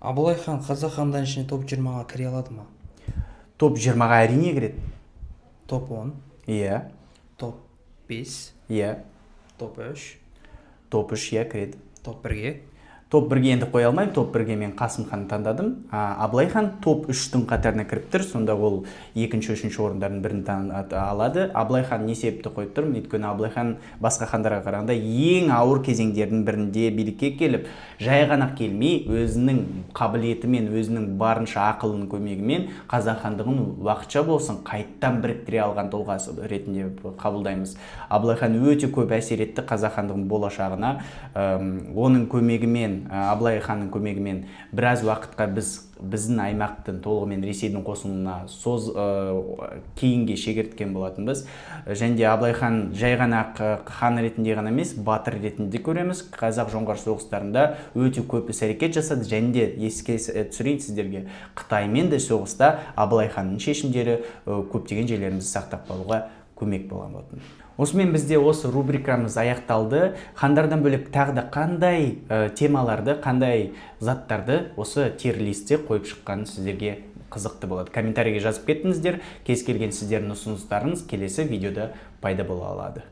Абылай хан қазақ хандарының ішіне топ 20-ға кіре алады ма? Топ 20-ға әрине кіреді. Топ 10, Иә, топ 5, иә. топ 3, Топ 3 иә кіреді. топ 1-ге. Топ 1-ге енді қоя алмаймын, топ 1-ге мен Қасым хан таңдадым. Абылай хан топ 3-тің қатарына кіріп тұр, сонда ол екінші, үшінші орындардың бірін алады. Абылай хан не себепті қойып тұрмын? Өйткені Абылай хан басқа хандарға қарағанда ең ауыр кезеңдердің бірінде билікке келіп, жай ғана келмей, өзінің қабілетімен, өзінің барынша ақылының көмегімен қазақ хандығын уақытша болсын қайттан біріктіре алған тұлғасы ретінде қабылдаймыз. Абылай хан өте көп әсер етті қазақ хандығының болашағына. Оның көмегімен, Абылай ханның көмегімен біраз уақытқа біздің аймақтың толығымен Ресейдің қосылуына кейінге шегерткен болатынбыз. Және де Абылай хан жай ғана хан ретінде ғана емес, батыр ретінде көреміз. Қазақ-жоңғар соғыстарында өте көп іс-әрекет жасады. Және де еске түсірейін сіздерге, Қытаймен де соғыста Абылай ханның шешімдері көптеген жерлерімізді сақтап қалуға көмек болған болатын. Осымен бізде осы рубрикамыз аяқталды. Хандардан бөлек тағы да қандай темаларды, қандай заттарды осы тир-листте қойып шыққаны сіздерге қызықты болады. Комментарийге жазып кеттіңіздер. Кез келген сіздердің ұсыныстарыңыз келесі видеода пайда бола алады.